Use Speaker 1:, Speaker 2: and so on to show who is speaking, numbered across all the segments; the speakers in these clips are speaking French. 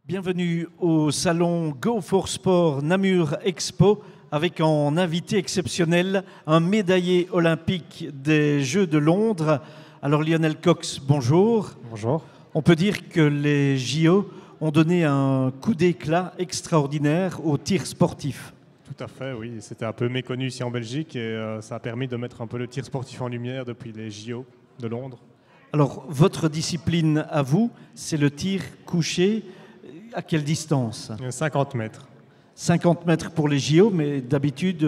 Speaker 1: Bienvenue au salon Go for Sport Namur Expo avec en invité exceptionnel un médaillé olympique des Jeux de Londres. Alors Lionel Cox, bonjour.
Speaker 2: Bonjour.
Speaker 1: On peut dire que les JO ont donné un coup d'éclat extraordinaire au tir sportif.
Speaker 2: Tout à fait, oui. C'était un peu méconnu ici en Belgique et ça a permis de mettre un peu le tir sportif en lumière depuis les JO de Londres.
Speaker 1: Alors votre discipline à vous, c'est le tir couché. À quelle distance?
Speaker 2: 50 mètres.
Speaker 1: 50 mètres pour les JO, mais d'habitude,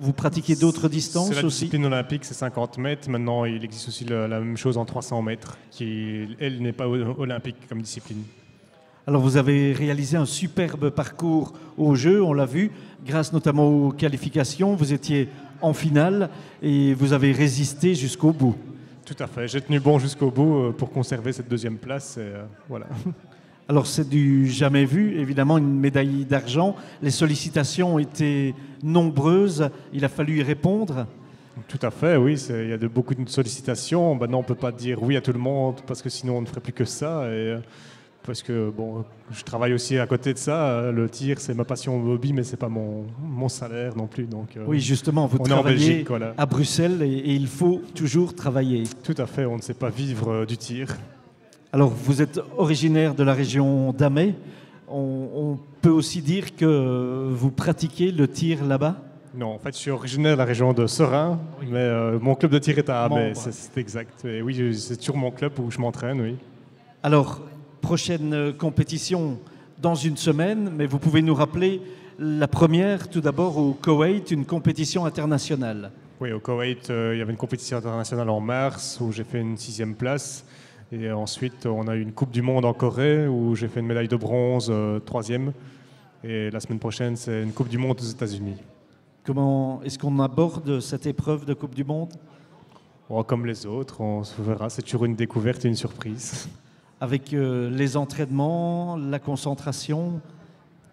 Speaker 1: vous pratiquez d'autres distances aussi?
Speaker 2: C'est la discipline olympique, c'est 50 mètres. Maintenant, il existe aussi la même chose en 300 mètres, qui, elle, n'est pas olympique comme discipline.
Speaker 1: Alors, vous avez réalisé un superbe parcours aux Jeux, on l'a vu, grâce notamment aux qualifications. Vous étiez en finale et vous avez résisté jusqu'au bout.
Speaker 2: Tout à fait. J'ai tenu bon jusqu'au bout pour conserver cette deuxième place. Voilà.
Speaker 1: Alors c'est du jamais vu, évidemment une médaille d'argent. Les sollicitations ont été nombreuses, il a fallu y répondre.
Speaker 2: Tout à fait, oui. Il y a beaucoup de sollicitations. Maintenant, on ne peut pas dire oui à tout le monde parce que sinon on ne ferait plus que ça. Parce que bon, je travaille aussi à côté de ça. Le tir, c'est ma passion, mon hobby, mais c'est pas mon salaire non plus. Donc,
Speaker 1: oui, justement, vous travaillez en Belgique, voilà, à Bruxelles et il faut toujours travailler.
Speaker 2: Tout à fait, on ne sait pas vivre du tir.
Speaker 1: Alors, vous êtes originaire de la région d'Amay. On peut aussi dire que vous pratiquez le tir là-bas?
Speaker 2: Non, en fait, je suis originaire de la région de Serein, oui, mais mon club de tir est à Amay, c'est exact. Et oui, c'est toujours mon club où je m'entraîne, oui.
Speaker 1: Alors, prochaine compétition dans une semaine, mais vous pouvez nous rappeler la première, tout d'abord, au Koweït, une compétition internationale.
Speaker 2: Oui, au Koweït, il y avait une compétition internationale en mars où j'ai fait une 6e place. Et ensuite, on a eu une Coupe du Monde en Corée où j'ai fait une médaille de bronze, 3e. Et la semaine prochaine, c'est une Coupe du Monde aux États-Unis.
Speaker 1: Comment est-ce qu'on aborde cette épreuve de Coupe du Monde?
Speaker 2: Comme les autres, on se verra. C'est toujours une découverte et une surprise.
Speaker 1: Avec les entraînements, la concentration?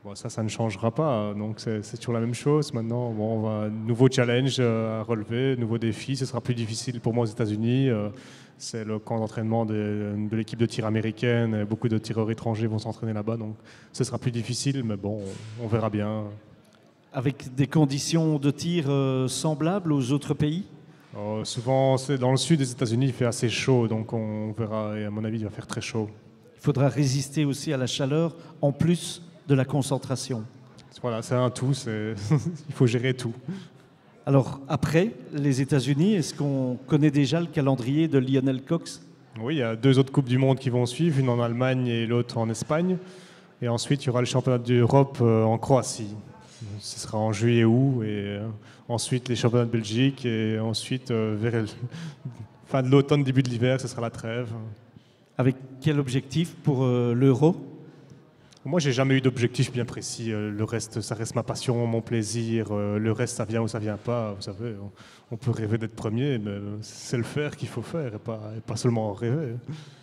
Speaker 2: Bon, ça ne changera pas. Donc c'est toujours la même chose. Maintenant, bon, on va nouveau challenge à relever, nouveau défi. Ce sera plus difficile pour moi aux États-Unis. C'est le camp d'entraînement de l'équipe de tir américaine. Beaucoup de tireurs étrangers vont s'entraîner là-bas. Donc ce sera plus difficile, mais bon, on verra bien. Avec
Speaker 1: des conditions de tir semblables aux autres pays?
Speaker 2: Souvent, c'est dans le sud des États-Unis, il fait assez chaud. Donc on verra. Et à mon avis, il va faire très chaud.
Speaker 1: Il faudra résister aussi à la chaleur, en plus de la concentration.
Speaker 2: Voilà, c'est un tout. Il faut gérer tout.
Speaker 1: Alors, après les États-Unis, est-ce qu'on connaît déjà le calendrier de Lionel Cox?
Speaker 2: Oui, il y a 2 autres Coupes du Monde qui vont suivre, une en Allemagne et l'autre en Espagne. Et ensuite, il y aura le championnat d'Europe en Croatie. Ce sera en juillet-août. Et ensuite, les championnats de Belgique. Et ensuite, vers fin de l'automne, début de l'hiver, ce sera la trêve.
Speaker 1: Avec quel objectif pour l'Euro?
Speaker 2: Moi, j'ai jamais eu d'objectif bien précis. Le reste, ça reste ma passion, mon plaisir. Le reste, ça vient ou ça vient pas. Vous savez, on peut rêver d'être premier, mais c'est le faire qu'il faut faire et pas seulement rêver.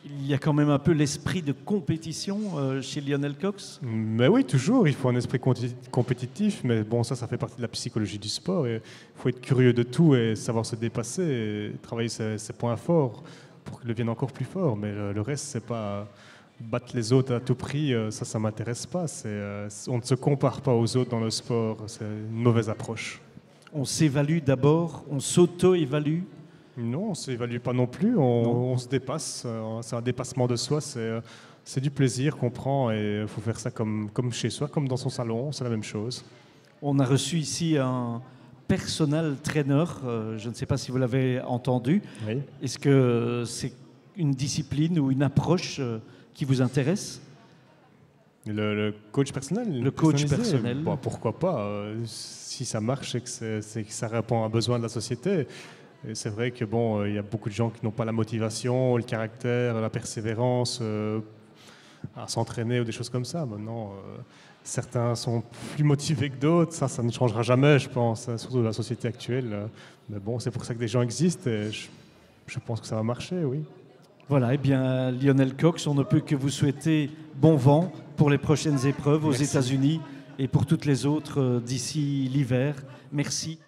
Speaker 1: Il y a quand même un peu l'esprit de compétition chez Lionel Cox?
Speaker 2: Mais oui, toujours. Il faut un esprit compétitif. Mais bon, ça fait partie de la psychologie du sport. Il faut être curieux de tout et savoir se dépasser et travailler ses points forts pour qu'ils deviennent encore plus forts. Mais le reste, c'est pas... Battre les autres à tout prix, ça m'intéresse pas. On ne se compare pas aux autres dans le sport. C'est une mauvaise approche.
Speaker 1: On s'évalue d'abord, on s'auto-évalue?
Speaker 2: Non, on ne s'évalue pas non plus. On se dépasse. C'est un dépassement de soi. C'est du plaisir qu'on prend et il faut faire ça comme chez soi, comme dans son salon. C'est la même chose.
Speaker 1: On a reçu ici un personal trainer. Je ne sais pas si vous l'avez entendu.
Speaker 2: Oui.
Speaker 1: Est-ce que c'est une discipline ou une approche qui vous intéresse?
Speaker 2: Le coach personnel?
Speaker 1: Le coach personnel.
Speaker 2: Bon, pourquoi pas? Si ça marche, c'est que ça répond à un besoin de la société. Et c'est vrai que bon, il y a beaucoup de gens qui n'ont pas la motivation, le caractère, la persévérance à s'entraîner ou des choses comme ça. Maintenant, certains sont plus motivés que d'autres. Ça ne changera jamais, je pense, surtout dans la société actuelle. Mais bon, c'est pour ça que des gens existent et je pense que ça va marcher, oui.
Speaker 1: Voilà, eh bien, Lionel Cox, on ne peut que vous souhaiter bon vent pour les prochaines épreuves aux États-Unis et pour toutes les autres d'ici l'hiver. Merci.